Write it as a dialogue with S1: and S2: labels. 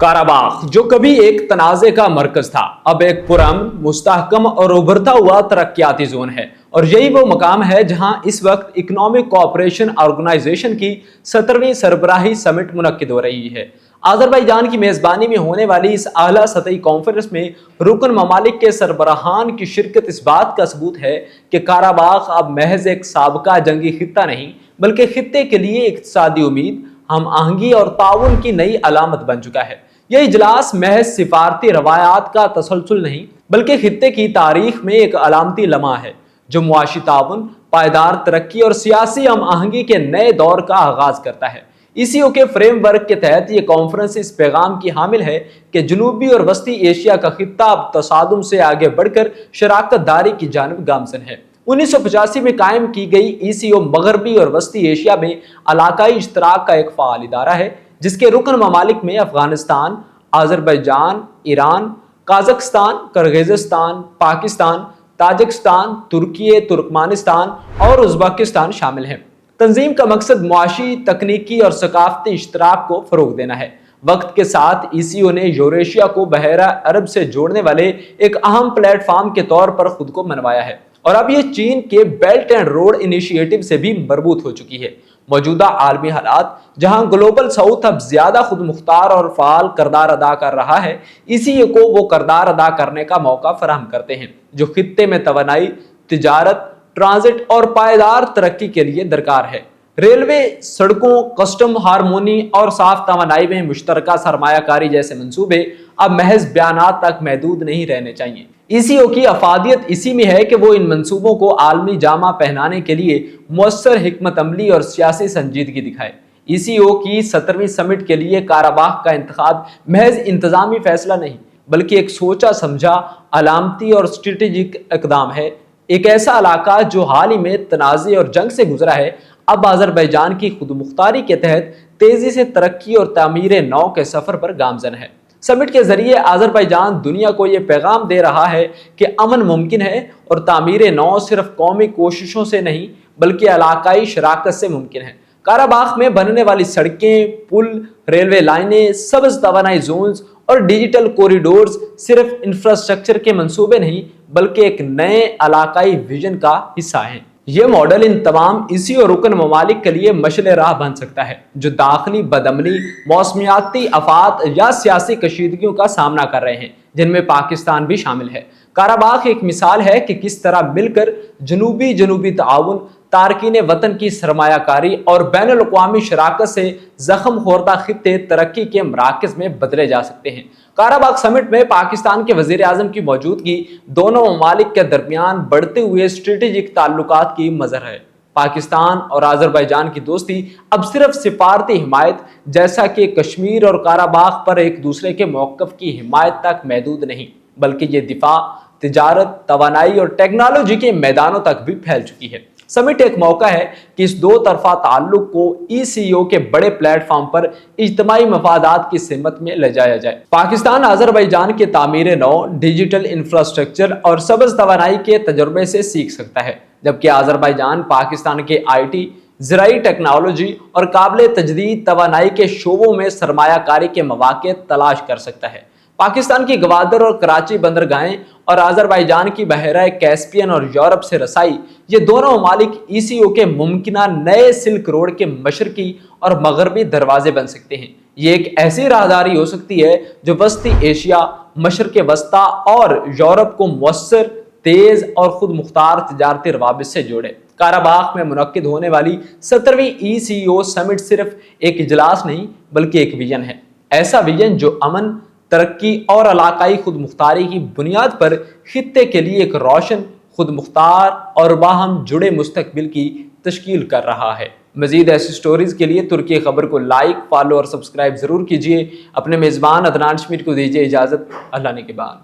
S1: Karabakh जो कभी एक तनाज़े का मरकज था, अब एक पुरअमन, मुस्तहकम और उभरता हुआ तरक्याती जोन है। और यही वो मकाम है जहां इस वक्त इकोनॉमिक कोऑपरेशन ऑर्गेनाइजेशन की 17वीं सरबराही समिट मुनक्किद हो रही है। अज़रबैजान की मेज़बानी में होने वाली इस आला सतही कॉन्फ्रेंस में रुकन ममालिक के सरबराहान की शिरकत इस बात का सबूत है कि काराबाख अब महज एक साबका जंगी खित्ता नहीं, बल्कि खित्ते के लिए इक्तिसादी उम्मीद, हम आहंगी और ताउन की नई अलामत बन चुका है। यह इजलास महज सिफारती रवायात का तसलसल नहीं, बल्कि खित्ते की तारीख में एक अलामती लम्हा है जो मुआशी ताउन, पायदार तरक्की और सियासी हम आहंगी के नए दौर का आगाज करता है। ईसीओ के फ्रेमवर्क के तहत ये कॉन्फ्रेंस इस पैगाम की हामिल है कि जनूबी और वस्ती एशिया का खित्ता अब तसादुम से आगे बढ़कर शराकत दारी की जानब गामजन है। 1985 में कायम की गई ईसीओ मगरबी और वस्ती एशिया में इलाकाई इश्तराक का एक फ़ाल इदारा है, जिसके रुकन ममालिक में Afghanistan, Azerbaijan, Iran, Kazakhstan, Kyrgyzstan, Pakistan, Tajikistan, तुर्की, तुर्कमानिस्तान और उज़्बेकिस्तान शामिल हैं। तंजीम का मकसद मुआशी, तकनीकी और सकाफती इश्तराक को फ़रोग देना है। वक्त के साथ ईसीओ ने यूरेशिया को बहरा अरब से जोड़ने वाले एक अहम प्लेटफॉर्म के तौर पर खुद को मनवाया है, और अब ये चीन के बेल्ट एंड रोड इनिशिएटिव से भी मरबूत हो चुकी है। मौजूदा आलमी हालात, जहां ग्लोबल साउथ अब ज्यादा खुद मुख्तार और फाल करदार अदा कर रहा है, ईसीओ को वो करदार अदा करने का मौका फराहम करते हैं जो खित्ते में तवानाई, तिजारत, ट्रांजिट और पायदार तरक्की के लिए दरकार है। रेलवे, सड़कों, कस्टम हारमोनी और साफ तवानाई में मुश्तरका सरमायाकारी जैसे मंसूबे अब महज बयानात तक महदूद नहीं रहने चाहिए। ईसीओ की अफादियत इसी में है कि वो इन मंसूबों को आलमी जामा पहनाने के लिए मुअस्सर हिकमत अमली और सियासी संजीदगी दिखाए। ईसीओ की 17वीं समिट के लिए काराबाख का इंतखाब महज इंतजामी फैसला नहीं, बल्कि एक सोचा समझा अलामती और स्ट्रेटेजिक इकदाम है। एक ऐसा इलाका जो हाल ही में तनाज़े और जंग से गुजरा है, अब अज़रबैजान की खुद मुख्तारी के तहत तेजी से तरक्की और तामीर नौ के सफर पर गामजन है। समिट के जरिए अज़रबैजान दुनिया को यह पैगाम दे रहा है कि अमन मुमकिन है और तामीर नौ सिर्फ कौमी कोशिशों से नहीं, बल्कि इलाकाई शराकत से मुमकिन है। काराबाख में बनने वाली सड़कें, पुल, रेलवे लाइनें, सब्ज़ तवानाई जोन्स और डिजिटल कॉरिडोर्स सिर्फ इंफ्रास्ट्रक्चर के मंसूबे नहीं, बल्कि एक नए इलाकाई विजन का हिस्सा हैं। ये मॉडल इन तमाम इसी और रुकन ममालिक के लिए मशल राह बन सकता है जो दाखिली बदअमनी, मौसमियाती आफात या सियासी कशीदगियों का सामना कर रहे हैं, जिनमें पाकिस्तान भी शामिल है। काराबाख एक मिसाल है कि किस तरह मिलकर जनूबी ताउन, तारकीन वतन की सरमायाकारी और बैनुल अक़वामी शराकत से जख्म खोरदा खित्ते तरक्की के मराकज़ में बदले जा सकते हैं। काराबाख समिट में पाकिस्तान के वज़ीर आज़म की मौजूदगी दोनों ममालिक के दरमियान बढ़ते हुए स्ट्रेटेजिक ताल्लुकात की मज़हर है। पाकिस्तान और अज़रबैजान की दोस्ती अब सिर्फ सिफारती हिमायत, जैसा कि कश्मीर और काराबाख पर एक दूसरे के मौक़िफ़ की हिमायत तक महदूद नहीं, बल्कि ये दिफा, तिजारत, तवानाई और टेक्नोलॉजी के मैदानों तक भी फैल चुकी है। समिट एक मौका है कि इस दो तरफा ताल्लुक को ईसीओ के बड़े प्लेटफॉर्म पर इज्तिमाई मफादात की सिमत में ले जाया जाए। पाकिस्तान अज़रबैजान के तामीर नौ, डिजिटल इंफ्रास्ट्रक्चर और सब्ज़ तवानाई के तजुर्बे से सीख सकता है, जबकि अज़रबैजान पाकिस्तान के IT, ज़राई टेक्नोलॉजी और काबिल तजदीद तवानाई के शोबों में सरमायाकारी के मौक़े तलाश कर सकता है। पाकिस्तान की गवादर और कराची बंदरगाहें और अज़रबैजान की बहरा कैस्पियन और यूरोप से रसाई, ये दोनों ममालिक ईसीओ के मुमकिना नए सिल्क रोड के मशरकी और मगरबी दरवाजे बन सकते हैं। ये एक ऐसी राहदारी हो सकती है जो वस्ती एशिया, मशरक़ वस्ता और यूरोप को मुअस्सर, तेज़ और खुद मुख्तार तिजारती रवाबित से जोड़े। काराबाख में मुनक्किद होने वाली 17वीं ईसीओ समिट सिर्फ एक इजलास नहीं, बल्कि एक विजन है। ऐसा विजन जो अमन, तरक्की और इलाकाई खुद मुख्तारी की बुनियाद पर खित्ते के लिए एक रोशन, खुद मुख्तार और बाहम जुड़े मुस्तकबिल की तश्कील कर रहा है। मज़ीद ऐसी स्टोरीज़ के लिए तुर्की खबर को लाइक, फॉलो और सब्सक्राइब ज़रूर कीजिए। अपने मेज़बान अदनान शमीर को दीजिए इजाज़त। अल्लाह ने के बाद।